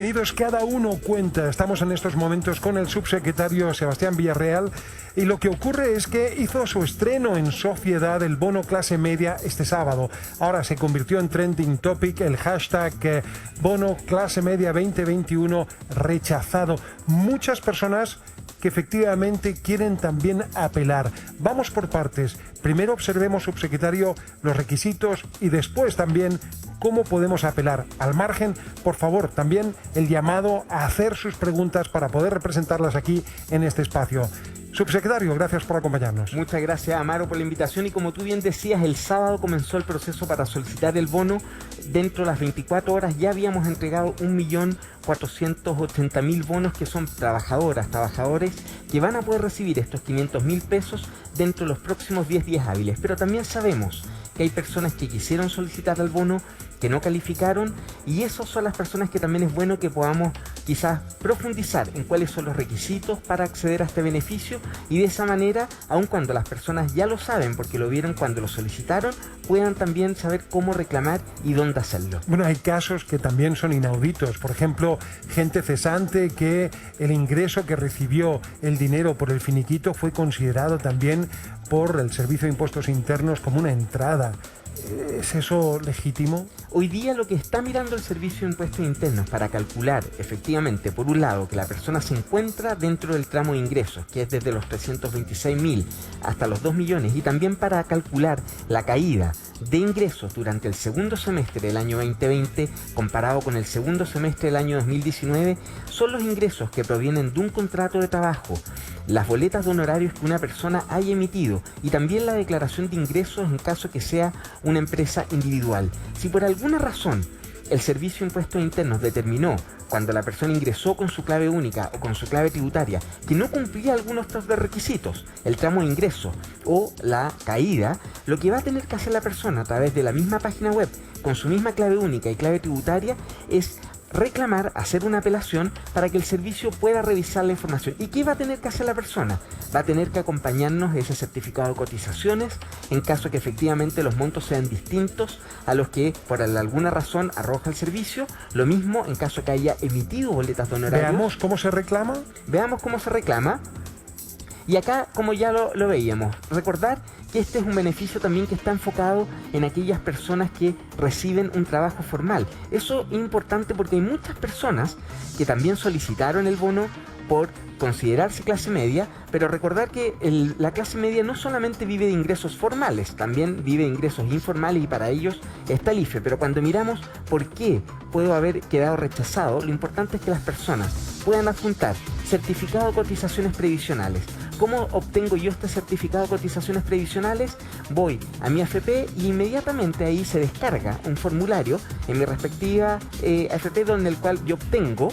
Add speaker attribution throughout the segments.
Speaker 1: Bienvenidos, cada uno cuenta. Estamos en estos momentos con el subsecretario Sebastián Villarreal y lo que ocurre es que hizo su estreno en Sociedad el bono clase media este sábado. Ahora se convirtió en trending topic el hashtag bono clase media 2021 rechazado. Muchas personas que efectivamente quieren también apelar. Vamos por partes. Primero observemos, subsecretario, los requisitos y después también cómo podemos apelar. Al margen, por favor, también el llamado a hacer sus preguntas para poder representarlas aquí en este espacio. Subsecretario, gracias por acompañarnos.
Speaker 2: Muchas gracias, Amaro, por la invitación. Y como tú bien decías, el sábado comenzó el proceso para solicitar el bono. Dentro de las 24 horas ya habíamos entregado 1.480.000 bonos, que son trabajadores que van a poder recibir estos 500.000 pesos dentro de los próximos 10 días hábiles. Pero también sabemos que hay personas que quisieron solicitar el bono, que no calificaron, y esas son las personas que también es bueno que podamos quizás profundizar en cuáles son los requisitos para acceder a este beneficio, y de esa manera, aun cuando las personas ya lo saben porque lo vieron cuando lo solicitaron, puedan también saber cómo reclamar y dónde hacerlo.
Speaker 1: Bueno, hay casos que también son inauditos. Por ejemplo, gente cesante que el ingreso que recibió, el dinero por el finiquito, fue considerado también por el Servicio de Impuestos Internos como una entrada. ¿Es eso legítimo?
Speaker 2: Hoy día lo que está mirando el Servicio de Impuestos Internos para calcular efectivamente, por un lado, que la persona se encuentra dentro del tramo de ingresos, que es desde los 326.000 hasta los 2 millones, y también para calcular la caída de ingresos durante el segundo semestre del año 2020 comparado con el segundo semestre del año 2019, son los ingresos que provienen de un contrato de trabajo, las boletas de honorarios que una persona haya emitido y también la declaración de ingresos en caso que sea una empresa individual. Si por alguna razón el Servicio de Impuestos Internos determinó, cuando la persona ingresó con su clave única o con su clave tributaria, que no cumplía algunos de los requisitos, el tramo de ingreso o la caída, lo que va a tener que hacer la persona a través de la misma página web, con su misma clave única y clave tributaria, es reclamar, hacer una apelación para que el servicio pueda revisar la información. ¿Y qué va a tener que hacer la persona? Va a tener que acompañarnos ese certificado de cotizaciones en caso que efectivamente los montos sean distintos a los que por alguna razón arroja el servicio. Lo mismo en caso que haya emitido boletas de honorarios.
Speaker 1: Veamos cómo se reclama.
Speaker 2: Veamos cómo se reclama. Y acá, como ya lo veíamos, recordar que este es un beneficio también que está enfocado en aquellas personas que reciben un trabajo formal. Eso es importante porque hay muchas personas que también solicitaron el bono por considerarse clase media, pero recordar que la clase media no solamente vive de ingresos formales, también vive de ingresos informales, y para ellos está el IFE. Pero cuando miramos por qué puedo haber quedado rechazado, lo importante es que las personas puedan adjuntar certificado de cotizaciones previsionales. ¿Cómo obtengo yo este certificado de cotizaciones previsionales? Voy a mi AFP y inmediatamente ahí se descarga un formulario en mi respectiva AFP, donde el cual yo obtengo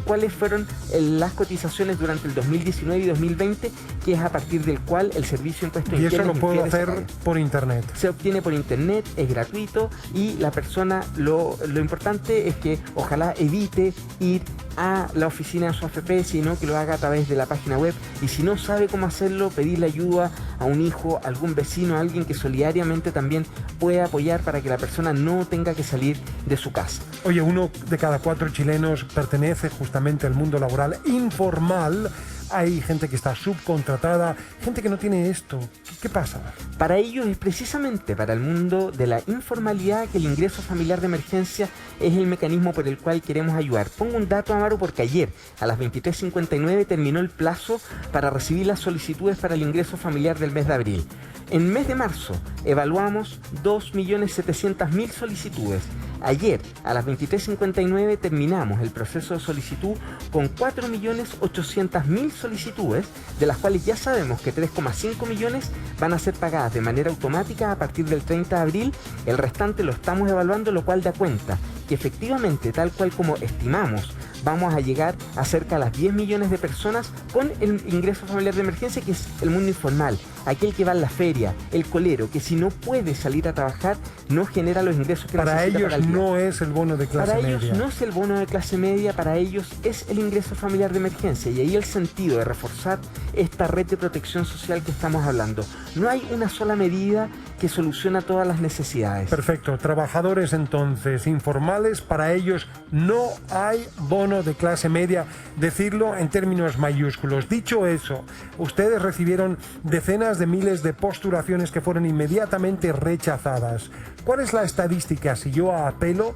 Speaker 2: cuáles fueron las cotizaciones durante el 2019 y 2020, que es a partir del cual el Servicio de Impuestos Internos...
Speaker 1: Y eso lo puedo hacer por internet.
Speaker 2: Se obtiene por internet, es gratuito, y la persona, lo importante es que ojalá evite ir a la oficina de su AFP, sino que lo haga a través de la página web, y si no sabe cómo hacerlo, pedirle ayuda a un hijo, a algún vecino, a alguien que solidariamente también pueda apoyar para que la persona no tenga que salir de su casa.
Speaker 1: Oye, 1 de cada 4 chilenos pertenece justamente al mundo laboral informal. Hay gente que está subcontratada, gente que no tiene esto. ¿Qué pasa?
Speaker 2: Para ellos es precisamente para el mundo de la informalidad que el ingreso familiar de emergencia es el mecanismo por el cual queremos ayudar. Pongo un dato, Amaro, porque ayer a las 23:59 terminó el plazo para recibir las solicitudes para el ingreso familiar del mes de abril. En el mes de marzo evaluamos 2.700.000 solicitudes. Ayer, a las 23:59, terminamos el proceso de solicitud con 4.800.000 solicitudes, de las cuales ya sabemos que 3,5 millones van a ser pagadas de manera automática a partir del 30 de abril. El restante lo estamos evaluando, lo cual da cuenta que efectivamente, tal cual como estimamos, vamos a llegar a cerca de las 10 millones de personas con el ingreso familiar de emergencia, que es el mundo informal, aquel que va a la feria, el colero, que si no puede salir a trabajar, no genera los ingresos que
Speaker 1: para
Speaker 2: necesita
Speaker 1: ellos
Speaker 2: para el día.
Speaker 1: No es el bono de clase media.
Speaker 2: Para ellos no es el bono de clase media, para ellos es el ingreso familiar de emergencia, y ahí el sentido de reforzar este esta red de protección social que estamos hablando. No hay una sola medida que soluciona todas las necesidades.
Speaker 1: Perfecto. Trabajadores entonces informales, para ellos no hay bono de clase media, decirlo en términos mayúsculos. Dicho eso, ustedes recibieron decenas de miles de postulaciones que fueron inmediatamente rechazadas. ¿Cuál es la estadística, si yo apelo,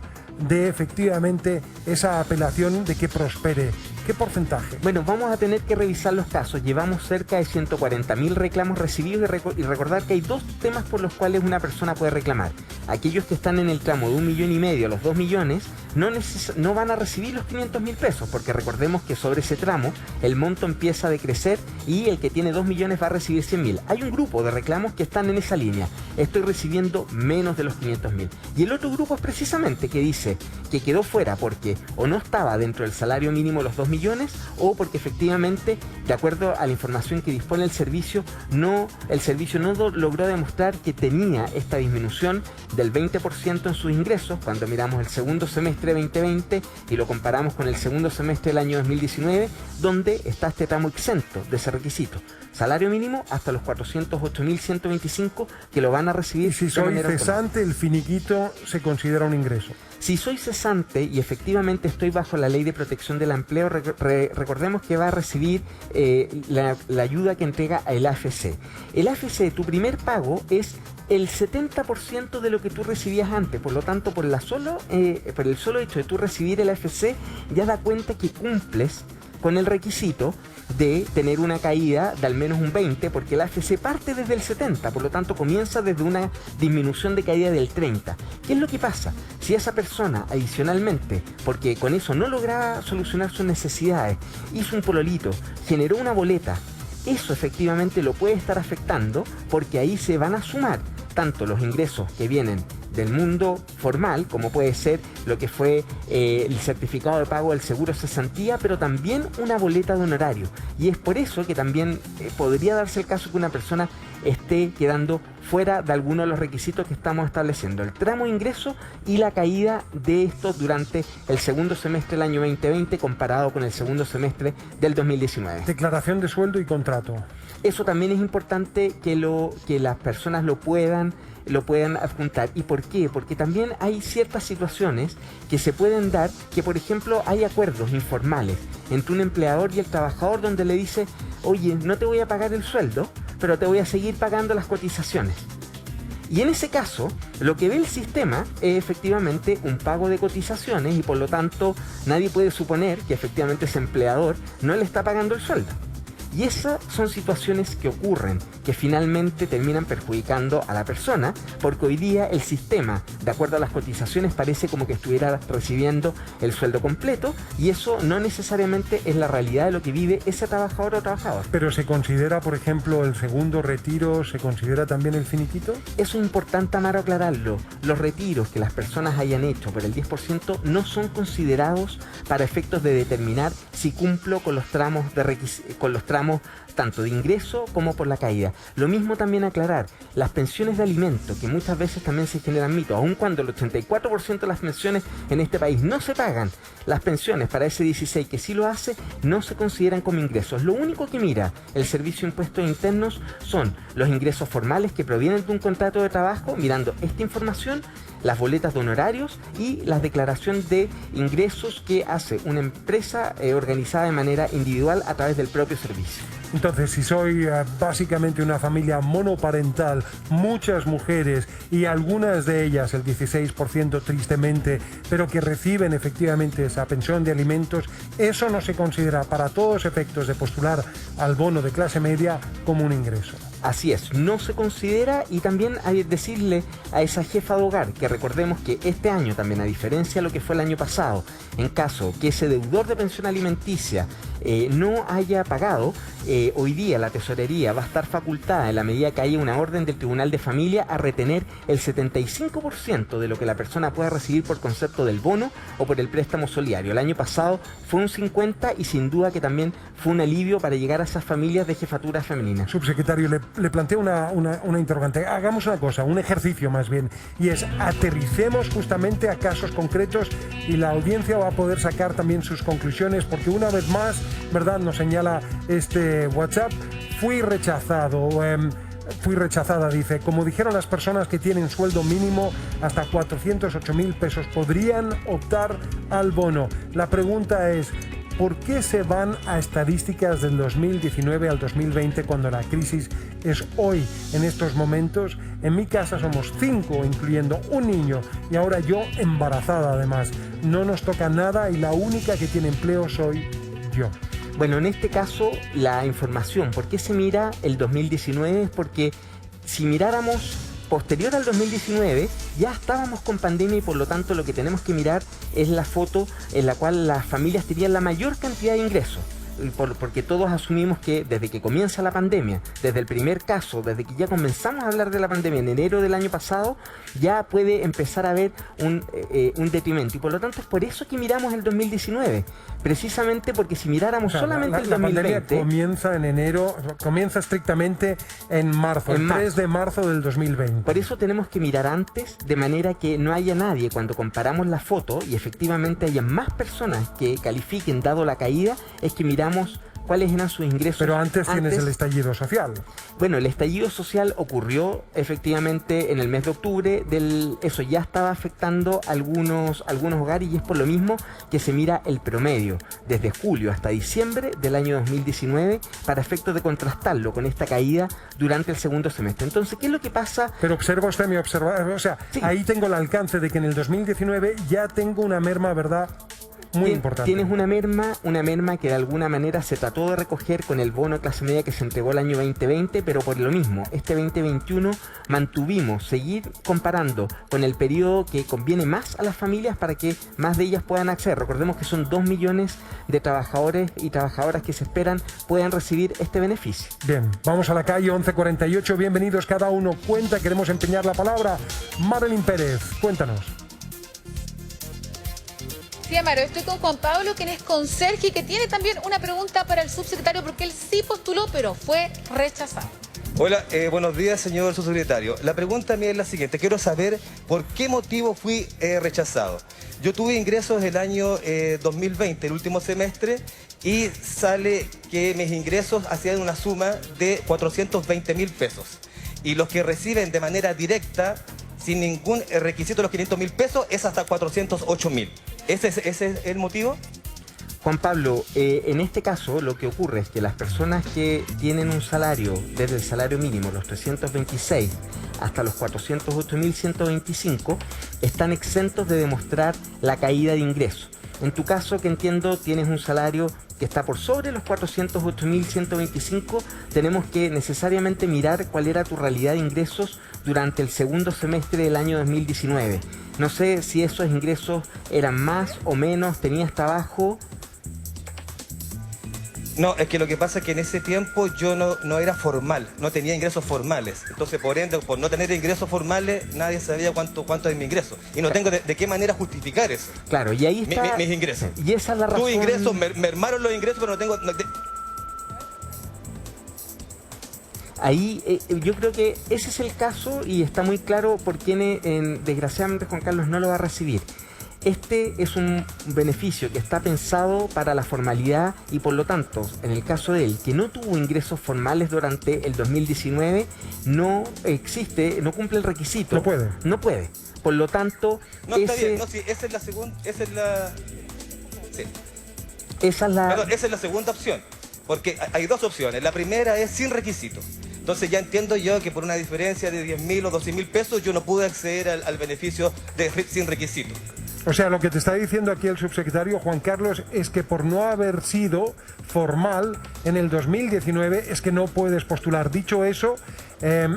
Speaker 1: de efectivamente esa apelación de que prospere? ¿Qué porcentaje?
Speaker 2: Bueno, vamos a tener que revisar los casos. Llevamos cerca de 140.000 reclamos recibidos y recordar que hay dos temas por los cuales una persona puede reclamar. Aquellos que están en el tramo de 1,5 millones a los 2 millones no van a recibir los 500.000 pesos, porque recordemos que sobre ese tramo el monto empieza a decrecer y el que tiene 2 millones va a recibir 100.000. Hay un grupo de reclamos que están en esa línea. Estoy recibiendo menos de los 500.000. Y el otro grupo es precisamente que dice que quedó fuera porque o no estaba dentro del salario mínimo de los 2 millones o porque efectivamente, de acuerdo a la información que dispone el servicio no logró demostrar que tenía esta disminución del 20% en sus ingresos cuando miramos el segundo semestre de 2020 y lo comparamos con el segundo semestre del año 2019, donde está este tramo exento de ese requisito. Salario mínimo hasta los 408.125 que lo van a recibir.
Speaker 1: Y si soy cesante, el finiquito se considera un ingreso.
Speaker 2: Si soy cesante y efectivamente estoy bajo la ley de protección del empleo, recordemos que va a recibir la ayuda que entrega el AFC. El AFC, tu primer pago es el 70% de lo que tú recibías antes. Por lo tanto, por el solo hecho de tú recibir el AFC, ya da cuenta que cumples con el requisito de tener una caída de al menos un 20, porque el AFC parte desde el 70, por lo tanto comienza desde una disminución de caída del 30. ¿Qué es lo que pasa? Si esa persona adicionalmente, porque con eso no lograba solucionar sus necesidades, hizo un pololito, generó una boleta, eso efectivamente lo puede estar afectando, porque ahí se van a sumar tanto los ingresos que vienen del mundo formal, como puede ser lo que fue el certificado de pago del seguro cesantía, pero también una boleta de honorario. Y es por eso que también podría darse el caso que una persona esté quedando fuera de alguno de los requisitos que estamos estableciendo, el tramo de ingreso y la caída de estos durante el segundo semestre del año 2020 comparado con el segundo semestre del 2019.
Speaker 1: Declaración de sueldo y contrato.
Speaker 2: Eso también es importante que las personas lo puedan adjuntar. ¿Y por qué? Porque también hay ciertas situaciones que se pueden dar, que por ejemplo hay acuerdos informales entre un empleador y el trabajador donde le dice, oye, no te voy a pagar el sueldo, pero te voy a seguir pagando las cotizaciones. Y en ese caso, lo que ve el sistema es efectivamente un pago de cotizaciones y por lo tanto nadie puede suponer que efectivamente ese empleador no le está pagando el sueldo. Y esas son situaciones que ocurren, que finalmente terminan perjudicando a la persona, porque hoy día el sistema, de acuerdo a las cotizaciones, parece como que estuviera recibiendo el sueldo completo, y eso no necesariamente es la realidad de lo que vive ese trabajador o trabajadora.
Speaker 1: ¿Pero se considera, por ejemplo, el segundo retiro, se considera también el finiquito?
Speaker 2: Eso es importante, Amaro, aclararlo. Los retiros que las personas hayan hecho por el 10% no son considerados para efectos de determinar si cumplo con los tramos tanto de ingreso como por la caída. Lo mismo también aclarar, las pensiones de alimento, que muchas veces también se generan mitos, aun cuando el 84% de las pensiones en este país no se pagan, las pensiones para ese 16 que sí lo hace, no se consideran como ingresos. Lo único que mira el Servicio de Impuestos Internos son los ingresos formales que provienen de un contrato de trabajo, mirando esta información, las boletas de honorarios y las declaraciones de ingresos que hace una empresa organizada de manera individual a través del propio servicio.
Speaker 1: Entonces, si soy básicamente una familia monoparental, muchas mujeres y algunas de ellas, el 16% tristemente, pero que reciben efectivamente esa pensión de alimentos, eso no se considera para todos efectos de postular al bono de clase media como un ingreso.
Speaker 2: Así es, no se considera, y también hay que decirle a esa jefa de hogar que recordemos que este año también, a diferencia de lo que fue el año pasado, en caso que ese deudor de pensión alimenticia no haya pagado, hoy día la tesorería va a estar facultada en la medida que haya una orden del Tribunal de Familia a retener el 75% de lo que la persona pueda recibir por concepto del bono o por el préstamo solidario. El año pasado fue un 50% y sin duda que también fue un alivio para llegar a esas familias de jefatura femenina.
Speaker 1: Subsecretario, le planteo una interrogante. Hagamos una cosa, un ejercicio más bien, y es aterricemos justamente a casos concretos y la audiencia va a poder sacar también sus conclusiones, porque una vez más, ¿verdad?, nos señala este WhatsApp, fui rechazado. Fui rechazada, dice. Como dijeron las personas que tienen sueldo mínimo hasta 408.000 pesos, podrían optar al bono. La pregunta es, ¿por qué se van a estadísticas del 2019 al 2020 cuando la crisis es hoy, en estos momentos? En mi casa somos 5, incluyendo un niño, y ahora yo embarazada además. No nos toca nada y la única que tiene empleo soy yo.
Speaker 2: Bueno, en este caso, la información, ¿por qué se mira el 2019? Es porque si miráramos posterior al 2019, ya estábamos con pandemia y por lo tanto lo que tenemos que mirar es la foto en la cual las familias tenían la mayor cantidad de ingresos. Porque todos asumimos que desde que comienza la pandemia, desde el primer caso, desde que ya comenzamos a hablar de la pandemia en enero del año pasado, ya puede empezar a haber un detrimento. Y por lo tanto es por eso que miramos el 2019. Precisamente porque si miráramos solamente el 2020...
Speaker 1: La pandemia comienza en enero, comienza estrictamente en marzo, el 3 de marzo del 2020.
Speaker 2: Por eso tenemos que mirar antes, de manera que no haya nadie, cuando comparamos la foto y efectivamente haya más personas que califiquen dado la caída, es que miramos cuáles eran sus ingresos.
Speaker 1: Pero antes tienes el estallido social.
Speaker 2: Bueno, el estallido social ocurrió efectivamente en el mes de octubre. Eso ya estaba afectando algunos hogares y es por lo mismo que se mira el promedio desde julio hasta diciembre del año 2019 para efectos de contrastarlo con esta caída durante el segundo semestre. Entonces, ¿qué es lo que pasa?
Speaker 1: Pero observa usted mi observación. O sea, sí, ahí tengo el alcance de que en el 2019 ya tengo una merma, ¿verdad?, muy importante.
Speaker 2: Tienes una merma que de alguna manera se trató de recoger con el bono clase media que se entregó el año 2020, pero por lo mismo, este 2021 mantuvimos seguir comparando con el periodo que conviene más a las familias para que más de ellas puedan acceder. Recordemos que son 2 millones de trabajadores y trabajadoras que se esperan puedan recibir este beneficio.
Speaker 1: Bien, vamos a la calle 1148, bienvenidos, cada uno cuenta, queremos empeñar la palabra. Marilyn Pérez, cuéntanos.
Speaker 3: Sí, Amaro, estoy con Juan Pablo, quien es conserje y que tiene también una pregunta para el subsecretario porque él sí postuló, pero fue rechazado.
Speaker 4: Hola, buenos días, señor subsecretario. La pregunta mía es la siguiente. Quiero saber por qué motivo fui rechazado. Yo tuve ingresos el año 2020, el último semestre, y sale que mis ingresos hacían una suma de 420.000 pesos. Y los que reciben de manera directa, sin ningún requisito, los 500.000 pesos, es hasta 408.000. ¿Ese es el motivo?
Speaker 2: Juan Pablo, en este caso lo que ocurre es que las personas que tienen un salario desde el salario mínimo, los 326 hasta los 408.125, están exentos de demostrar la caída de ingresos. En tu caso, que entiendo, tienes un salario que está por sobre los 408.125, tenemos que necesariamente mirar cuál era tu realidad de ingresos durante el segundo semestre del año 2019. No sé si esos ingresos eran más o menos, tenías trabajo.
Speaker 4: No, es que lo que pasa es que en ese tiempo yo no era formal, no tenía ingresos formales. Entonces, por ende, por no tener ingresos formales, nadie sabía cuánto es mi ingreso. Y no tengo de qué manera justificar eso.
Speaker 2: Claro, y ahí está...
Speaker 4: Mis ingresos.
Speaker 2: Y esa es la razón...
Speaker 4: Tus ingresos, mermaron los ingresos, pero no tengo...
Speaker 2: Ahí yo creo que ese es el caso y está muy claro por quién, desgraciadamente, Juan Carlos no lo va a recibir. Este es un beneficio que está pensado para la formalidad y por lo tanto, en el caso de él, que no tuvo ingresos formales durante el 2019, no cumple el requisito. No puede. Por lo tanto...
Speaker 4: No, está bien, sí, esa es la segunda... Sí. Perdón, esa es la segunda opción, porque hay dos opciones. La primera es sin requisito. Entonces ya entiendo yo que por una diferencia de 10.000 o 12.000 pesos yo no pude acceder al beneficio sin requisito.
Speaker 1: O sea, lo que te está diciendo aquí el subsecretario Juan Carlos es que por no haber sido formal en el 2019 es que no puedes postular. Dicho eso,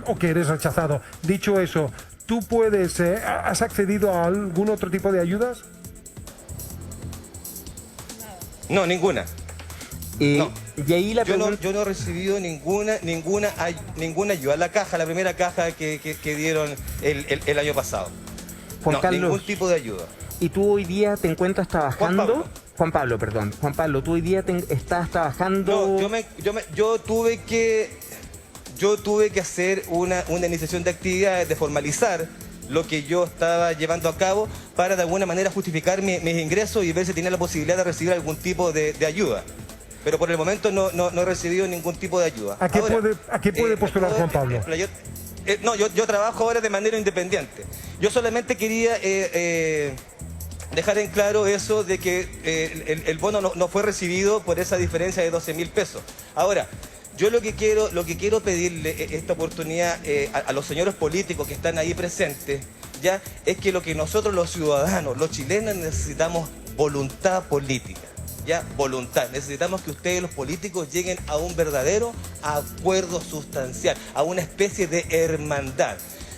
Speaker 1: o que eres rechazado. Dicho eso, ¿tú puedes, has accedido a algún otro tipo de ayudas?
Speaker 4: No, ninguna.
Speaker 2: No. Y ahí la pregunta...
Speaker 4: yo no he recibido ninguna ayuda. La primera caja que dieron el año pasado.
Speaker 2: Juan Carlos,
Speaker 4: ningún tipo de ayuda.
Speaker 2: ¿Y tú hoy día te encuentras trabajando? Juan Pablo, ¿tú hoy día estás trabajando?
Speaker 4: No, yo tuve que hacer una iniciación de actividades, de formalizar lo que yo estaba llevando a cabo para de alguna manera justificar mis ingresos y ver si tenía la posibilidad de recibir algún tipo de ayuda. pero por el momento no he recibido ningún tipo de ayuda.
Speaker 1: ¿A qué puede postular Juan Pablo?
Speaker 4: Yo trabajo ahora de manera independiente. Yo solamente quería dejar en claro eso de que el bono no fue recibido por esa diferencia de 12.000 pesos. Ahora, yo lo que quiero pedirle esta oportunidad a los señores políticos que están ahí presentes, ya, es que lo que nosotros los ciudadanos, los chilenos, necesitamos voluntad política. Ya, voluntad. Necesitamos que ustedes, los políticos, lleguen a un verdadero acuerdo sustancial, a una especie de hermandad.